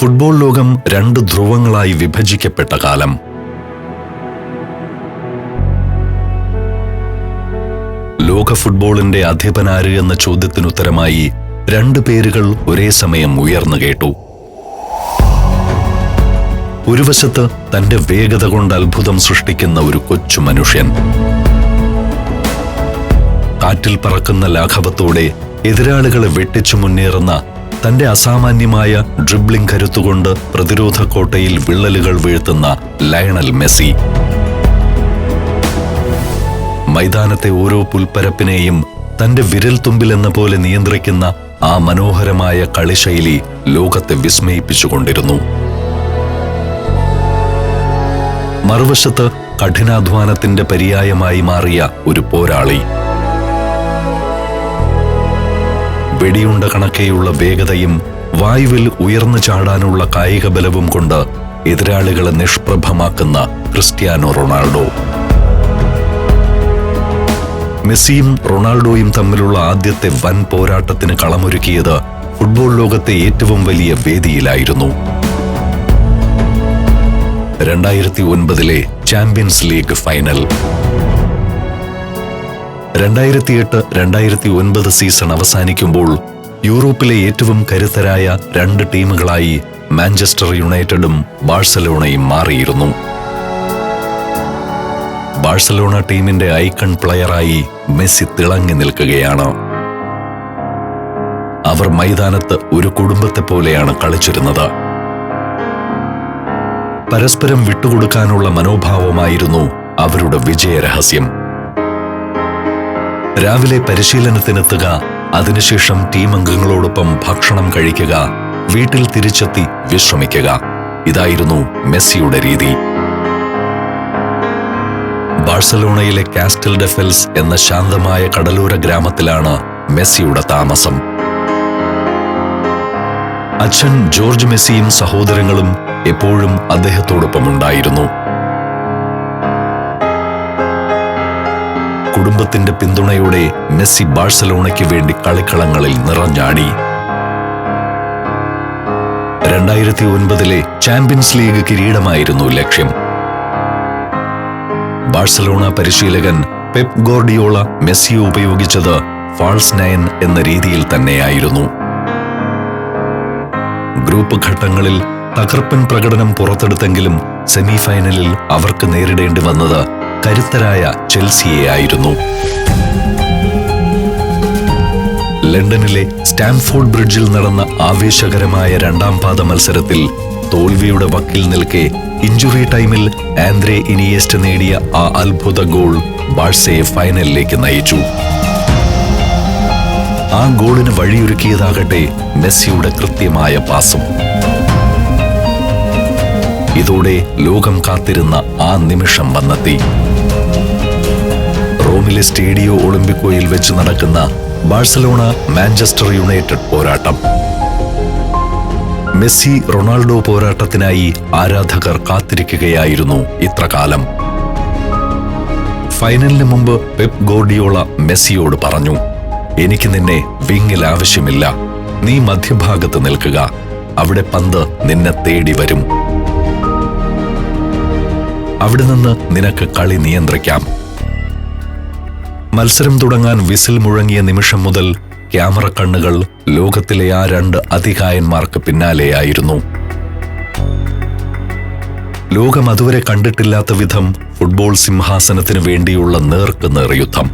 Football ലോകം രണ്ട് ധ്രുവങ്ങളായി വിഭജിക്കപ്പെട്ട കാലം. ലോക ഫുട്ബോളിന്റെ അധിപനാര് എന്ന ചോദ്യത്തിനുത്തരമായി രണ്ട് പേരുകൾ ഒരേ സമയം ഉയർന്നു കേട്ടു. ഒരു വശത്ത് തന്റെ വേഗത കൊണ്ട് അത്ഭുതം സൃഷ്ടിക്കുന്ന ഒരു കൊച്ചു മനുഷ്യൻ, കാറ്റിൽ പറക്കുന്ന ലാഘവത്തോടെ എതിരാളികളെ വെട്ടിച്ചു മുന്നേറുന്ന തന്റെ അസാമാന്യമായ ഡ്രിബ്ലിംഗ് കരുത്തുകൊണ്ട് പ്രതിരോധ കോട്ടയിൽ വിള്ളലുകൾ വീഴ്ത്തുന്ന ലയണൽ മെസ്സി. മൈതാനത്തെ ഓരോ പുൽപ്പരപ്പിനെയും തന്റെ വിരൽത്തുമ്പിലെന്ന പോലെ നിയന്ത്രിക്കുന്ന ആ മനോഹരമായ കളിശൈലി ലോകത്തെ വിസ്മയിപ്പിച്ചുകൊണ്ടിരുന്നു. മറുവശത്ത് കഠിനാധ്വാനത്തിന്റെ പര്യായമായി മാറിയ ഒരു പോരാളി, വെടിയുണ്ട കണക്കെയുള്ള വേഗതയും വായുവിൽ ഉയർന്നു ചാടാനുള്ള കായിക ബലവും കൊണ്ട് എതിരാളികളെ നിഷ്പ്രഭമാക്കുന്ന ക്രിസ്ത്യാനോ റൊണാൾഡോ. മെസ്സിയും റൊണാൾഡോയും തമ്മിലുള്ള ആദ്യത്തെ വൻ പോരാട്ടത്തിന് കളമൊരുക്കിയത് ഫുട്ബോൾ ലോകത്തെ ഏറ്റവും വലിയ വേദിയിലായിരുന്നു. 2009 ചാമ്പ്യൻസ് ലീഗ് ഫൈനൽ. 2008-2009 സീസൺ അവസാനിക്കുമ്പോൾ യൂറോപ്പിലെ ഏറ്റവും കരുത്തരായ രണ്ട് ടീമുകളായി മാഞ്ചസ്റ്റർ യുണൈറ്റഡും ബാഴ്സലോണയും മാറിയിരുന്നു. ബാഴ്സലോണ ടീമിന്റെ ഐക്കൺ പ്ലെയറായി മെസ്സി തിളങ്ങി നിൽക്കുകയാണ്. അവർ മൈതാനത്ത് ഒരു കുടുംബത്തെ പോലെയാണ് കളിച്ചിരുന്നത്. പരസ്പരം വിട്ടുകൊടുക്കാനുള്ള മനോഭാവമായിരുന്നു അവരുടെ വിജയരഹസ്യം. രാവിലെ പരിശീലനത്തിനെത്തുക, അതിനുശേഷം ടീം അംഗങ്ങളോടൊപ്പം ഭക്ഷണം കഴിക്കുക, വീട്ടിൽ തിരിച്ചെത്തി വിശ്രമിക്കുക. ഇതായിരുന്നു മെസ്സിയുടെ രീതി. ബാഴ്സലോണയിലെ കാസ്റ്റൽ ഡെഫെൽസ് എന്ന ശാന്തമായ കടലോര ഗ്രാമത്തിലാണ് മെസ്സിയുടെ താമസം. അച്ഛൻ ജോർജ് മെസ്സിയും സഹോദരങ്ങളും എപ്പോഴും അദ്ദേഹത്തോടൊപ്പം ഉണ്ടായിരുന്നു. കുടുംബത്തിന്റെ പിന്തുണയോടെ മെസ്സി ബാഴ്സലോണയ്ക്ക് വേണ്ടി കളിക്കളങ്ങളിൽ നിറഞ്ഞാടി. 2009 ചാമ്പ്യൻസ് ലീഗ് കിരീടമായിരുന്നു ലക്ഷ്യം. ബാഴ്സലോണ പരിശീലകൻ പെപ് ഗോർഡിയോള മെസ്സിയെ ഉപയോഗിച്ചത് ഫാൾസ് 9 എന്ന രീതിയിൽ തന്നെയായിരുന്നു. ഗ്രൂപ്പ് ഘട്ടങ്ങളിൽ തകർപ്പൻ പ്രകടനം പുറത്തെടുത്തെങ്കിലും സെമിഫൈനലിൽ അവർക്ക് നേരിടേണ്ടി വന്നത് കരുത്തരായ ചെൽസിയെ ആയിരുന്നു. ലണ്ടനിലെ സ്റ്റാംഫോർഡ് ബ്രിഡ്ജിൽ നടന്ന ആവേശകരമായ രണ്ടാം പാദ മത്സരത്തിൽ തോൽവിയുടെ വക്കിൽ നിൽക്കെ ഇഞ്ചുറി ടൈമിൽ ആന്ദ്രേ ഇനിയേസ്റ്റ നേടിയ ആ അത്ഭുത ഗോൾ ബാഴ്സയെ ഫൈനലിലേക്ക് നയിച്ചു. ആ ഗോളിന് വഴിയൊരുക്കിയതാകട്ടെ മെസ്സിയുടെ കൃത്യമായ പാസും. ഇതോടെ ലോകം കാത്തിരുന്ന ആ നിമിഷം വന്നെത്തി. റോമിലെ സ്റ്റേഡിയോ ഒളിമ്പിക്കോയിൽ വെച്ച് നടക്കുന്ന ബാഴ്സലോണ മാഞ്ചസ്റ്റർ യുണൈറ്റഡ് പോരാട്ടം. മെസ്സി റൊണാൾഡോ പോരാട്ടത്തിനായി ആരാധകർ കാത്തിരിക്കുകയായിരുന്നു ഇത്രകാലം. ഫൈനലിന് മുമ്പ് പെപ് ഗോർഡിയോള മെസ്സിയോട് പറഞ്ഞു, എനിക്ക് നിന്നെ വിങ്ങിൽ ആവശ്യമില്ല, നീ മധ്യഭാഗത്ത് നിൽക്കുക, അവിടെ പന്ത് നിന്നെ തേടി വരും, അവിടെ നിന്ന് നിനക്ക് കളി നിയന്ത്രിക്കാം. മത്സരം തുടങ്ങാൻ വിസിൽ മുഴങ്ങിയ നിമിഷം മുതൽ ക്യാമറ കണ്ണുകൾ ലോകത്തിലെ ആ രണ്ട് അതികായന്മാർക്ക് പിന്നാലെയായിരുന്നു. ലോകം അതുവരെ കണ്ടിട്ടില്ലാത്ത വിധം ഫുട്ബോൾ സിംഹാസനത്തിന് വേണ്ടിയുള്ള നേർക്കുനേർ യുദ്ധം.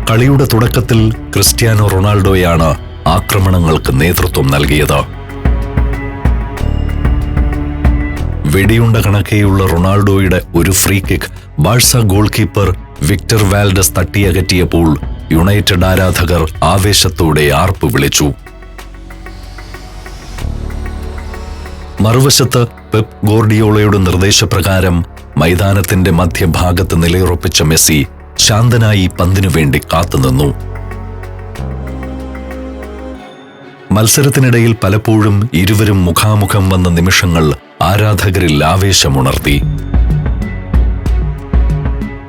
കളിയുടെ തുടക്കത്തിൽ ക്രിസ്ത്യാനോ റൊണാൾഡോയാണ് ആക്രമണങ്ങൾക്ക് നേതൃത്വം നൽകിയത്. വെടിയുണ്ട കണക്കെയുള്ള റൊണാൾഡോയുടെ ഒരു free kick Barca goalkeeper Victor Valdes തട്ടിയകറ്റിയപ്പോൾ യുണൈറ്റഡ് ആരാധകർ ആവേശത്തോടെ ആർപ്പ് വിളിച്ചു. മറുവശത്ത് പെപ് ഗോർഡിയോളയുടെ നിർദ്ദേശപ്രകാരം മൈതാനത്തിന്റെ മധ്യഭാഗത്ത് നിലയുറപ്പിച്ച മെസ്സി ശാന്തനായി പന്തിനു വേണ്ടി കാത്തുനിന്നു. മത്സരത്തിനിടയിൽ പലപ്പോഴും ഇരുവരും മുഖാമുഖം വന്ന നിമിഷങ്ങൾ ആരാധകരിൽ ആവേശമുണർത്തി.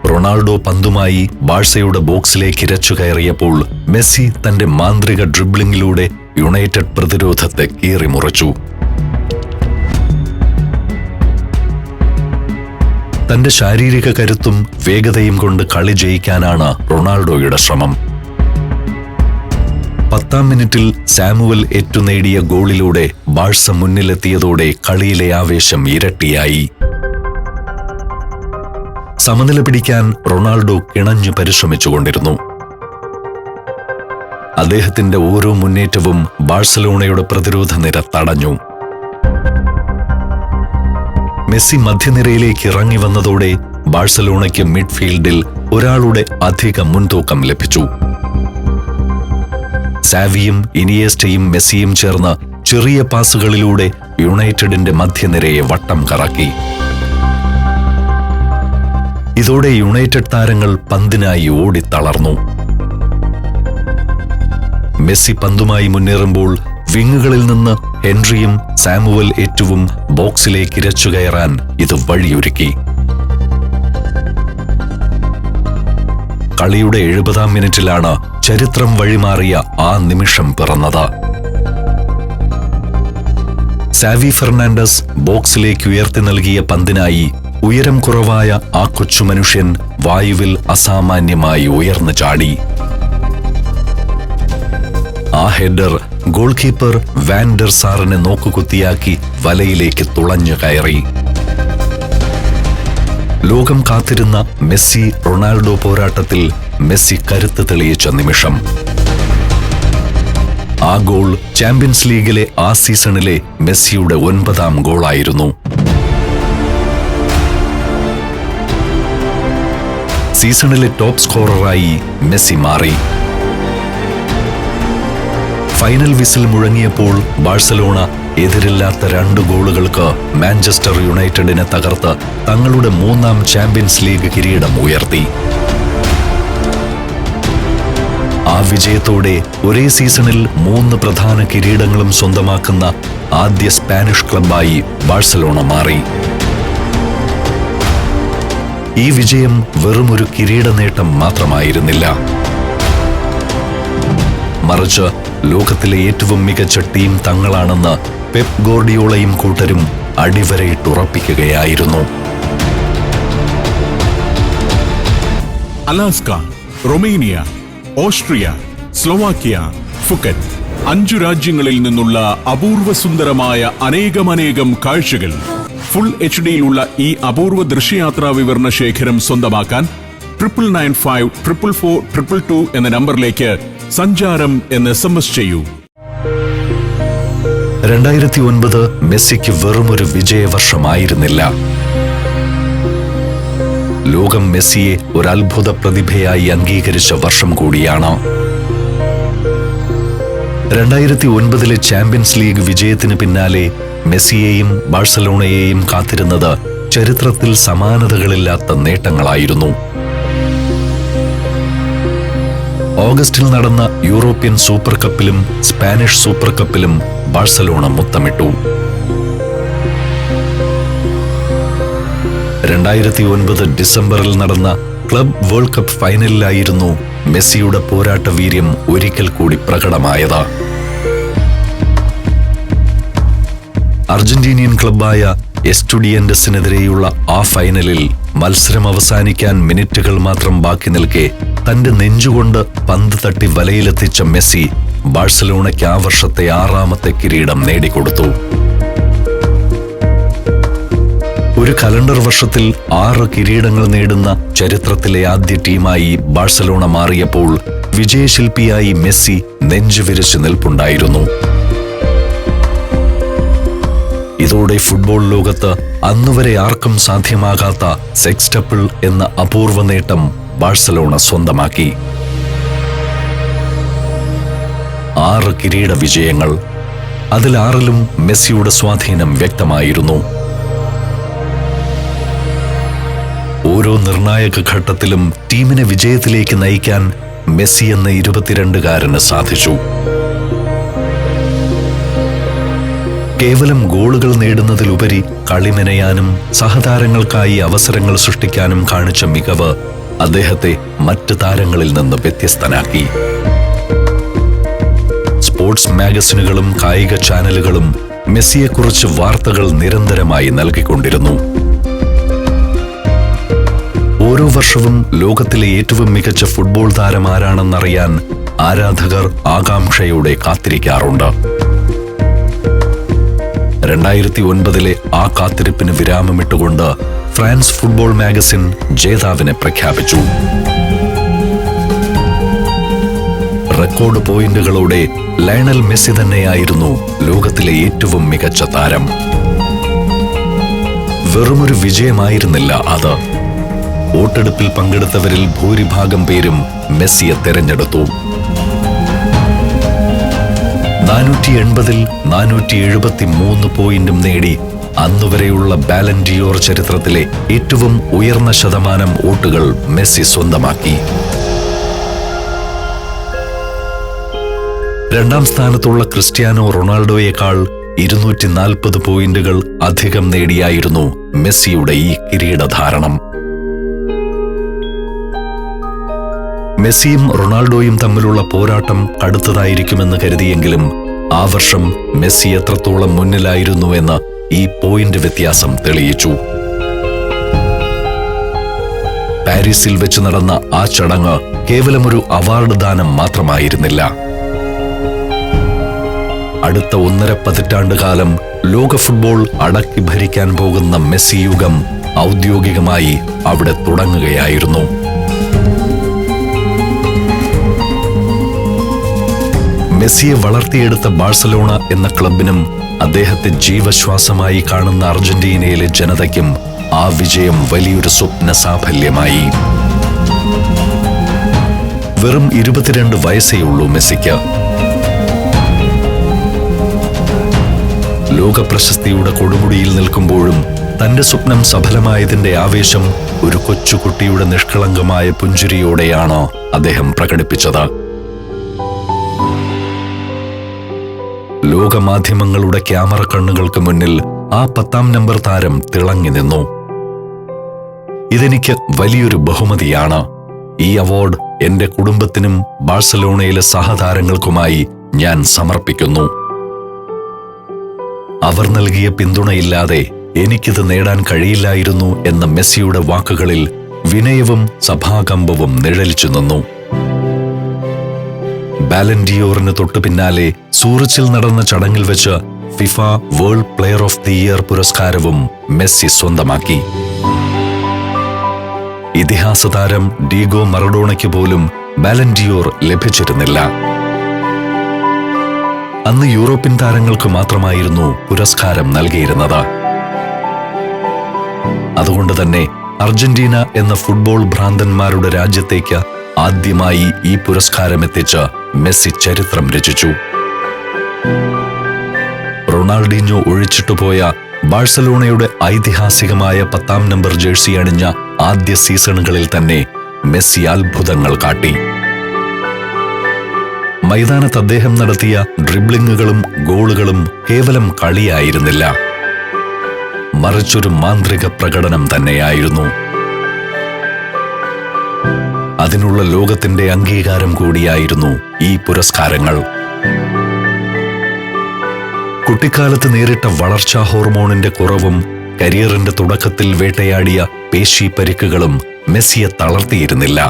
റൊണാൾഡോ പന്തുമായി ബാഴ്സയുടെ ബോക്സിലേക്ക് ഇരച്ചു കയറിയപ്പോൾ മെസ്സി തന്റെ മാന്ത്രിക ഡ്രിബ്ലിംഗിലൂടെ യുണൈറ്റഡ് പ്രതിരോധത്തെ കീറിമുറിച്ചു. തന്റെ ശാരീരിക കരുത്തും വേഗതയും കൊണ്ട് കളി ജയിക്കാനാണ് റൊണാൾഡോയുടെ ശ്രമം. 10-ാം മിനിറ്റിൽ സാമുവൽ എറ്റു നേടിയ ഗോളിലൂടെ ബാഴ്സ മുന്നിലെത്തിയതോടെ കളിയിലെ ആവേശം ഇരട്ടിയായി. സമനില പിടിക്കാൻ റൊണാൾഡോ കിണഞ്ഞു പരിശ്രമിച്ചുകൊണ്ടിരുന്നു. അദ്ദേഹത്തിന്റെ ഓരോ മുന്നേറ്റവും ബാഴ്സലോണയുടെ പ്രതിരോധ നിര തടഞ്ഞു. മെസ്സി മധ്യനിരയിലേക്ക് ഇറങ്ങി വന്നതോടെ ബാഴ്സലോണയ്ക്ക് മിഡ്ഫീൽഡിൽ ഒരാളുടെ അധിക മുൻതൂക്കം ലഭിച്ചു. സാവിയും ഇനിയേസ്റ്റയും മെസ്സിയും ചേർന്ന് ചെറിയ പാസുകളിലൂടെ യുണൈറ്റഡിന്റെ മധ്യനിരയെ വട്ടം കറക്കി. ഇതോടെ യുണൈറ്റഡ് താരങ്ങൾ പന്തിനായി ഓടിത്തളർന്നു. മെസ്സി പന്തുമായി മുന്നേറുമ്പോൾ വിങ്ങുകളിൽ നിന്ന് ഹെൻറിയും സാമുവൽ എറ്റുവും ബോക്സിലേക്ക് ഇരച്ചുകയറാൻ ഇത് വഴിയൊരുക്കി. കളിയുടെ 70-ാം മിനിറ്റിലാണ് ചരിത്രം വഴിമാറിയ ആ നിമിഷം പിറന്നത്. സാവി ഫെർണാണ്ടസ് ബോക്സിലേക്ക് ഉയർത്തി നൽകിയ പന്തിനായി ഉയരം കുറവായ ആ കൊച്ചു മനുഷ്യൻ വായുവിൽ അസാമാന്യമായി ഉയർന്നു ചാടി. ആ header goal keeper van der സാറിനെ നോക്കുകുത്തിയാക്കി വലയിലേക്ക് തുളഞ്ഞു കയറി. ലോകം കാത്തിരുന്ന മെസ്സി റൊണാൾഡോ പോരാട്ടത്തിൽ മെസ്സി കരുത്ത് തെളിയിച്ച നിമിഷം. ആ ഗോൾ ചാമ്പ്യൻസ് ലീഗിലെ ആ സീസണിലെ മെസ്സിയുടെ 9-ാം ഗോളായിരുന്നു. സീസണിലെ ടോപ്പ് സ്കോററായി മെസ്സി മാറി. ഫൈനൽ വിസിൽ മുഴങ്ങിയപ്പോൾ ബാഴ്സലോണ എതിരില്ലാത്ത 2 ഗോളുകൾക്ക് മാഞ്ചസ്റ്റർ യുണൈറ്റഡിനെ തകർത്ത് തങ്ങളുടെ 3-ാം ചാമ്പ്യൻസ് ലീഗ് കിരീടം ഉയർത്തി. ആ വിജയത്തോടെ ഒരേ സീസണിൽ 3 പ്രധാന കിരീടങ്ങളും സ്വന്തമാക്കുന്ന ആദ്യ സ്പാനിഷ് ക്ലബ്ബായി ബാഴ്സലോണ മാറി. ഈ വിജയം വെറുമൊരു കിരീട നേട്ടം മാത്രമായിരുന്നില്ല, മറിച്ച് ലോകത്തിലെ ഏറ്റവും മികച്ച ടീം തങ്ങളാണെന്ന് പെപ് ഗോർഡിയോളയും കൂട്ടരും അടിവരയിട്ടുറപ്പിക്കുകയായിരുന്നു. Alaska, Romania, Austria, Slovakia, Phuket 5 രാജ്യങ്ങളിൽ നിന്നുള്ള അപൂർവ സുന്ദരമായ അനേകം കാഴ്ചകൾ ഫുൾ HD-യിലുള്ള ഈ അപൂർവ ദൃശ്യയാത്രാ വിവരണ ശേഖരം സ്വന്തമാക്കാൻ 99544422 എന്ന നമ്പറിലേക്ക് സഞ്ചാരം എന്ന് SMS ചെയ്യൂ. 2009 മെസ്സിക്ക് വെറുമൊരു വിജയവർഷമായിരുന്നില്ല. ലോകം മെസ്സിയെ ഒരു അത്ഭുത പ്രതിഭയായി അംഗീകരിച്ച വർഷം കൂടിയാണ്. 2009 ചാമ്പ്യൻസ് ലീഗ് വിജയത്തിന് പിന്നാലെ മെസ്സിയെയും ബാഴ്സലോണയെയും കാത്തിരുന്നത് ചരിത്രത്തിൽ സമാനതകളില്ലാത്ത നേട്ടങ്ങളായിരുന്നു. ഓഗസ്റ്റിൽ നടന്ന യൂറോപ്യൻ സൂപ്പർ കപ്പിലും സ്പാനിഷ് സൂപ്പർ കപ്പിലും ബാഴ്സലോണ മുത്തമിട്ടു. 2009 ഡിസംബറിൽ നടന്ന ക്ലബ് വേൾഡ് കപ്പ് ഫൈനലിലായിരുന്നു മെസ്സിയുടെ പോരാട്ട വീര്യം ഒരിക്കൽ കൂടി പ്രകടമായത്. അർജന്റീനിയൻ ക്ലബ്ബായ എസ്റ്റുഡിയന്റസിനെതിരെയുള്ള ആ ഫൈനലിൽ മത്സരം അവസാനിക്കാൻ മിനിറ്റുകൾ മാത്രം ബാക്കി നിൽക്കെ തന്റെ നെഞ്ചുകൊണ്ട് പന്ത് തട്ടി വലയിലെത്തിച്ച മെസ്സി ബാഴ്സലോണയ്ക്ക് ആ വർഷത്തെ 6ാമത്തെ കിരീടം നേടിക്കൊടുത്തു. ഒരു കലണ്ടർ വർഷത്തിൽ 6 കിരീടങ്ങൾ നേടുന്ന ചരിത്രത്തിലെ ആദ്യ ടീമായി ബാഴ്സലോണ മാറിയപ്പോൾ വിജയശില്പിയായി മെസ്സി നെഞ്ചുവിരിച്ച് നിൽപ്പുണ്ടായിരുന്നു. ഇതോടെ ഫുട്ബോൾ ലോകത്ത് അന്നുവരെ ആർക്കും സാധ്യമാകാത്ത സെക്സ്റ്റപ്പിൾ എന്ന അപൂർവ നേട്ടം ബാഴ്സലോണ സ്വന്തമാക്കി. 6 കിരീട വിജയങ്ങൾ, അതിൽ 6ലും മെസ്സിയുടെ സ്വാധീനം വ്യക്തമായിരുന്നു. ഓരോ നിർണായക ഘട്ടത്തിലും ടീമിനെ വിജയത്തിലേക്ക് നയിക്കാൻ മെസ്സി എന്ന 22-കാരന് സാധിച്ചു. കേവലം ഗോളുകൾ നേടുന്നതിലുപരി കളിമെനയാനും സഹതാരങ്ങൾക്കായി അവസരങ്ങൾ സൃഷ്ടിക്കാനും കാണിച്ച മികവ് അദ്ദേഹത്തെ മറ്റ് താരങ്ങളിൽ നിന്ന് വ്യത്യസ്തനാക്കി. സ്പോർട്സ് മാഗസിനുകളും കായിക ചാനലുകളും മെസ്സിയെക്കുറിച്ച് വാർത്തകൾ നിരന്തരമായി നൽകിക്കൊണ്ടിരുന്നു. ഓരോ വർഷവും ലോകത്തിലെ ഏറ്റവും മികച്ച ഫുട്ബോൾ താരം ആരാണെന്നറിയാൻ ആരാധകർ ആകാംക്ഷയോടെ കാത്തിരിക്കാറുണ്ട്. 2009 ആ കാത്തിരിപ്പിന് വിരാമമിട്ടുകൊണ്ട് ഫ്രാൻസ് ഫുട്ബോൾ മാഗസിൻ ജേതാവിനെ പ്രഖ്യാപിച്ചു. റെക്കോർഡ് പോയിന്റുകളോടെ ലയണൽ മെസ്സി തന്നെയായിരുന്നു ലോകത്തിലെ ഏറ്റവും മികച്ച താരം. വെറുമൊരു വിജയമായിരുന്നില്ല അത്. വോട്ടെടുപ്പിൽ പങ്കെടുത്തവരിൽ ഭൂരിഭാഗം പേരും മെസ്സിയെ തെരഞ്ഞെടുത്തു. 480-ൽ 473 പോയിന്റും നേടി അന്നുവരെയുള്ള ബാലൻ ഡിയോർ ചരിത്രത്തിലെ ഏറ്റവും ഉയർന്ന ശതമാനം വോട്ടുകൾ മെസ്സി സ്വന്തമാക്കി. രണ്ടാം സ്ഥാനത്തുള്ള ക്രിസ്ത്യാനോ റൊണാൾഡോയേക്കാൾ 240 പോയിന്റുകൾ അധികം നേടിയായിരുന്നു മെസ്സിയുടെ ഈ കിരീടധാരണം. മെസ്സിയും റൊണാൾഡോയും തമ്മിലുള്ള പോരാട്ടം കടുത്തതായിരിക്കുമെന്ന് കരുതിയെങ്കിലും ആ വർഷം മെസ്സി എത്രത്തോളം മുന്നിലായിരുന്നു എന്ന് ഈ പോയിന്റ് വ്യത്യാസം തെളിയിച്ചു. പാരീസിൽ വെച്ച് നടന്ന ആ ചടങ്ങ് കേവലമൊരു അവാർഡ് ദാനം മാത്രമായിരുന്നില്ല. അടുത്ത 1.5 പതിറ്റാണ്ടുകാലം ലോക ഫുട്ബോൾ അടക്കി ഭരിക്കാൻ പോകുന്ന മെസ്സി യുഗം ഔദ്യോഗികമായി അവിടെ തുടങ്ങുകയായിരുന്നു. മെസ്സിയെ വളർത്തിയെടുത്ത ബാഴ്സലോണ എന്ന ക്ലബിനും അദ്ദേഹത്തെ ജീവശ്വാസമായി കാണുന്ന അർജന്റീനയിലെ ജനതയ്ക്കും ആ വിജയം വലിയൊരു സ്വപ്ന സാഫല്യമായി. വെറും 22 വയസ്സേയുള്ളൂ മെസ്സിക്ക്. ലോക പ്രശസ്തിയുടെ കൊടുമുടിയിൽ നിൽക്കുമ്പോഴും തന്റെ സ്വപ്നം സഫലമായതിന്റെ ആവേശം ഒരു കൊച്ചുകുട്ടിയുടെ നിഷ്കളങ്കമായ പുഞ്ചിരിയോടെയാണ് അദ്ദേഹം പ്രകടിപ്പിച്ചത്. ലോകമാധ്യമങ്ങളുടെ ക്യാമറ കണ്ണുകൾക്ക് മുന്നിൽ ആ 10ാം നമ്പർ താരം തിളങ്ങി നിന്നു. ഇതെനിക്ക് വലിയൊരു ബഹുമതിയാണ്. ഈ അവാർഡ് എന്റെ കുടുംബത്തിനും ബാഴ്സലോണയിലെ സഹതാരങ്ങൾക്കുമായി ഞാൻ സമർപ്പിക്കുന്നു. അവർ നൽകിയ പിന്തുണയില്ലാതെ എനിക്കിത് നേടാൻ കഴിയില്ലായിരുന്നു എന്ന മെസ്സിയുടെ വാക്കുകളിൽ വിനയവും സഭാകമ്പവും നിഴലിച്ചു നിന്നു. ബാലൻ ഡിയോറിന് തൊട്ടു പിന്നാലെ സൂറിച്ചിൽ നടന്ന ചടങ്ങിൽ വെച്ച് FIFA world player of the year പുരസ്കാരവും മെസ്സി സ്വന്തമാക്കി. ഇതിഹാസ താരം ഡീഗോ മറഡോണയ്ക്ക് പോലും ബാലൻ ഡിയോർ ലഭിച്ചിരുന്നില്ല. അന്ന് യൂറോപ്യൻ താരങ്ങൾക്ക് മാത്രമായിരുന്നു പുരസ്കാരം നൽകിയിരുന്നത്. അതുകൊണ്ട് തന്നെ അർജന്റീന എന്ന ഫുട്ബോൾ ഭ്രാന്തന്മാരുടെ രാജ്യത്തേക്ക് ആദ്യമായി ഈ പുരസ്കാരം എത്തിച്ച് മെസ്സി ചരിത്രം രചിച്ചു. റൊണാൾഡീഞ്ഞോ ഒഴിച്ചിട്ടുപോയ ബാഴ്സലോണയുടെ ഐതിഹാസികമായ 10ാം നമ്പർ ജേഴ്സി അണിഞ്ഞ ആദ്യ സീസണുകളിൽ തന്നെ മെസ്സി അത്ഭുതങ്ങൾ കാട്ടി. മൈതാനത്ത് അദ്ദേഹം നടത്തിയ ഡ്രിബ്ലിങ്ങുകളും ഗോളുകളും കേവലം കളിയായിരുന്നില്ല, മറിച്ചൊരു മാന്ത്രിക പ്രകടനം തന്നെയായിരുന്നു. അതിനുള്ള ലോകത്തിന്റെ അംഗീകാരം കൂടിയായിരുന്നു ഈ പുരസ്കാരങ്ങൾ. കുട്ടിക്കാലത്ത് നേരിട്ട വളർച്ചാ ഹോർമോണിന്റെ കുറവും കരിയറിന്റെ തുടക്കത്തിൽ വേട്ടയാടിയ പേശി പരിക്കുകളും മെസ്സിയെ തളർത്തിയിരുന്നില്ല.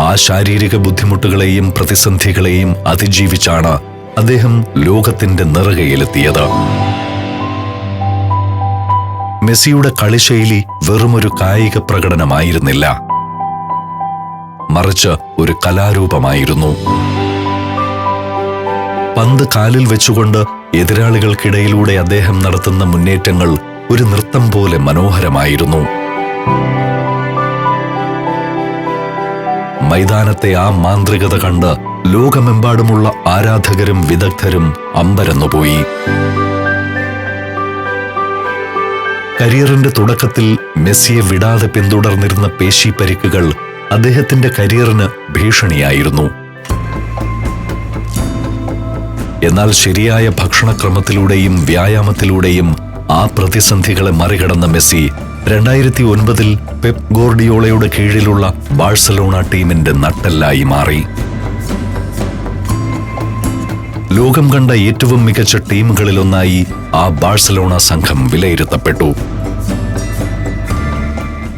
ആ ശാരീരിക ബുദ്ധിമുട്ടുകളെയും പ്രതിസന്ധികളെയും അതിജീവിച്ചാണ് അദ്ദേഹം ലോകത്തിന്റെ നെറുകയിലെത്തിയത്. മെസ്സിയുടെ കളിശൈലി വെറുമൊരു കായിക പ്രകടനമായിരുന്നില്ല, മറിച്ച് ഒരു കലാരൂപമായിരുന്നു. പന്ത് കാലിൽ വെച്ചുകൊണ്ട് എതിരാളികൾക്കിടയിലൂടെ അദ്ദേഹം നടത്തുന്ന മുന്നേറ്റങ്ങൾ ഒരു നൃത്തം പോലെ മനോഹരമായിരുന്നു. മൈതാനത്തെ ആ മാന്ത്രികത കണ്ട് ലോകമെമ്പാടുമുള്ള ആരാധകരും വിദഗ്ധരും അമ്പരന്നുപോയി. കരിയറിന്റെ തുടക്കത്തിൽ മെസ്സിയെ വിടാതെ പിന്തുടർന്നിരുന്ന പേശി പരിക്കുകൾ അദ്ദേഹത്തിന്റെ കരിയറിന് ഭീഷണിയായിരുന്നു. എന്നാൽ ശരിയായ ഭക്ഷണക്രമത്തിലൂടെയും വ്യായാമത്തിലൂടെയും ആ പ്രതിസന്ധികളെ മറികടന്ന മെസ്സി 2009 പെപ് ഗോർഡിയോളയുടെ കീഴിലുള്ള ബാഴ്സലോണ ടീമിന്റെ നട്ടെല്ലായി മാറി. ലോകം കണ്ട ഏറ്റവും മികച്ച ടീമുകളിലൊന്നായി ആ ബാഴ്സലോണ സംഘം വിലയിരുത്തപ്പെട്ടു.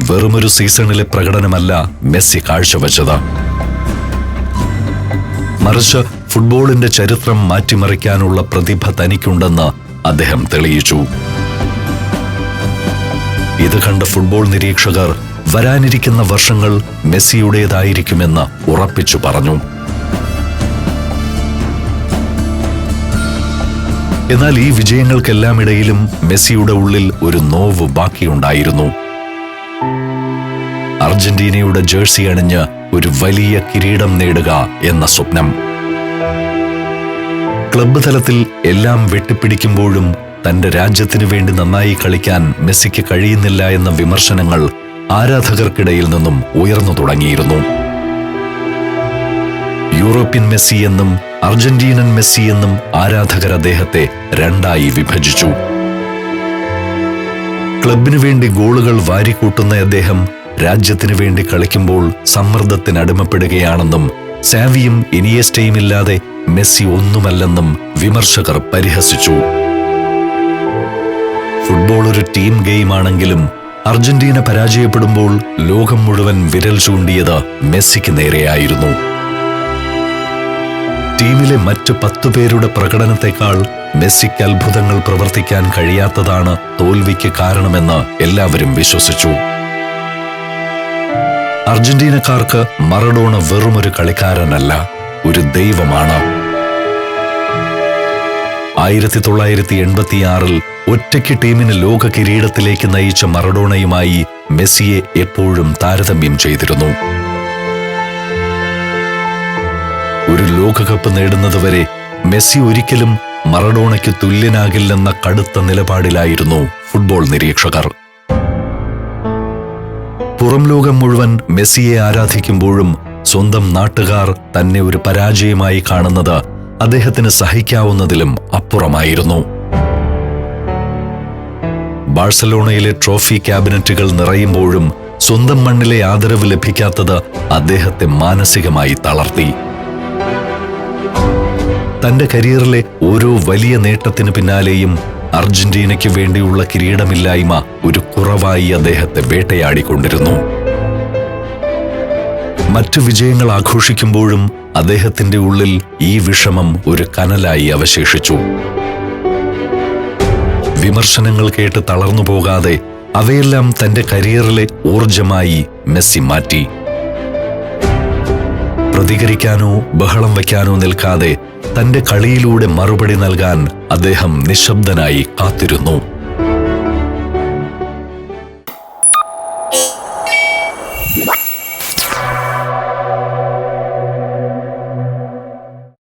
വെറുമൊരു സീസണിലെ പ്രകടനമല്ല മെസ്സി കാഴ്ചവെച്ചത്, മറിച്ച് ഫുട്ബോളിന്റെ ചരിത്രം മാറ്റിമറിക്കാനുള്ള പ്രതിഭ തനിക്കുണ്ടെന്ന് അദ്ദേഹം തെളിയിച്ചു. ഇത് കണ്ട ഫുട്ബോൾ നിരീക്ഷകർ വരാനിരിക്കുന്ന വർഷങ്ങൾ മെസ്സിയുടേതായിരിക്കുമെന്ന് ഉറപ്പിച്ചു പറഞ്ഞു. എന്നാൽ ഈ വിജയങ്ങൾക്കെല്ലാം ഇടയിലും മെസ്സിയുടെ ഉള്ളിൽ ഒരു നോവ് ബാക്കിയുണ്ടായിരുന്നു. അർജന്റീനയുടെ ജേഴ്സി അണിഞ്ഞ് ഒരു വലിയ കിരീടം നേടുക എന്ന സ്വപ്നം. ക്ലബ്ബ് തലത്തിൽ എല്ലാം വെട്ടിപ്പിടിക്കുമ്പോഴും തന്റെ രാജ്യത്തിനു വേണ്ടി നന്നായി കളിക്കാൻ മെസ്സിക്ക് കഴിയുന്നില്ല എന്ന വിമർശനങ്ങൾ ആരാധകർക്കിടയിൽ നിന്നും ഉയർന്നു തുടങ്ങിയിരുന്നു. യൂറോപ്യൻ മെസ്സി എന്നും അർജന്റീനൻ മെസ്സി എന്നും ആരാധകർ അദ്ദേഹത്തെ രണ്ടായി വിഭജിച്ചു. ക്ലബിനു വേണ്ടി ഗോളുകൾ വാരിക്കൂട്ടുന്ന അദ്ദേഹം രാജ്യത്തിനു വേണ്ടി കളിക്കുമ്പോൾ സമ്മർദ്ദത്തിനടിമപ്പെടുകയാണെന്നും സാവിയും ഇനിയസ്റ്റയും ഇല്ലാതെ മെസ്സി ഒന്നുമല്ലെന്നും വിമർശകർ പരിഹസിച്ചു. ഫുട്ബോൾ ഒരു ടീം ഗെയിമാണെങ്കിലും അർജന്റീന പരാജയപ്പെടുമ്പോൾ ലോകം മുഴുവൻ വിരൽ ചൂണ്ടിയത് മെസ്സിക്ക് നേരെയായിരുന്നു. ടീമിലെ മറ്റ് 10 പേരുടെ പ്രകടനത്തെക്കാൾ മെസ്സിക്ക് അത്ഭുതങ്ങൾ പ്രവർത്തിക്കാൻ കഴിയാത്തതാണ് തോൽവിക്ക് കാരണമെന്ന് എല്ലാവരും വിശ്വസിച്ചു. അർജന്റീനക്കാർക്ക് മറഡോണ വെറുമൊരു കളിക്കാരനല്ല, ഒരു ദൈവമാണ്. 1986 ഒറ്റയ്ക്ക് ടീമിന് ലോക കിരീടത്തിലേക്ക് നയിച്ച മറഡോണയുമായി മെസ്സിയെ എപ്പോഴും താരതമ്യം ചെയ്തിരുന്നു. ഒരു ലോകകപ്പ് നേടുന്നതുവരെ മെസ്സി ഒരിക്കലും മറഡോണയ്ക്ക് തുല്യനാകില്ലെന്ന കടുത്ത നിലപാടിലായിരുന്നു ഫുട്ബോൾ നിരീക്ഷകർ. പുറം ലോകം മുഴുവൻ മെസ്സിയെ ആരാധിക്കുമ്പോഴും സ്വന്തം നാട്ടുകാർ തന്നെ ഒരു പരാജയമായി കാണുന്നത് അദ്ദേഹത്തിന് സഹിക്കാവുന്നതിലും അപ്പുറമായിരുന്നു. ബാഴ്സലോണയിലെ ട്രോഫി ക്യാബിനറ്റുകൾ നിറയുമ്പോഴും സ്വന്തം മണ്ണിലെ ആദരവ് ലഭിക്കാത്തത് അദ്ദേഹത്തെ മാനസികമായി തളർത്തി. തന്റെ കരിയറിലെ ഓരോ വലിയ നേട്ടത്തിനു പിന്നാലെയും അർജന്റീനയ്ക്ക് വേണ്ടിയുള്ള കിരീടമില്ലായ്മ ഒരു കുറവായി അദ്ദേഹത്തെ വേട്ടയാടിക്കൊണ്ടിരുന്നു. മറ്റു വിജയങ്ങൾ ആഘോഷിക്കുമ്പോഴും അദ്ദേഹത്തിന്റെ ഉള്ളിൽ ഈ വിഷമം ഒരു കനലായി അവശേഷിച്ചു. വിമർശനങ്ങൾ കേട്ട് തളർന്നു പോകാതെ അവയെല്ലാം തന്റെ കരിയറിലെ ഊർജമായി മെസ്സി മാറ്റി. പ്രതികരിക്കാനോ ബഹളം വയ്ക്കാനോ നിൽക്കാതെ തന്റെ കളിയിലൂടെ മറുപടി നൽകാൻ അദ്ദേഹം നിശബ്ദനായി കാത്തിരുന്നു.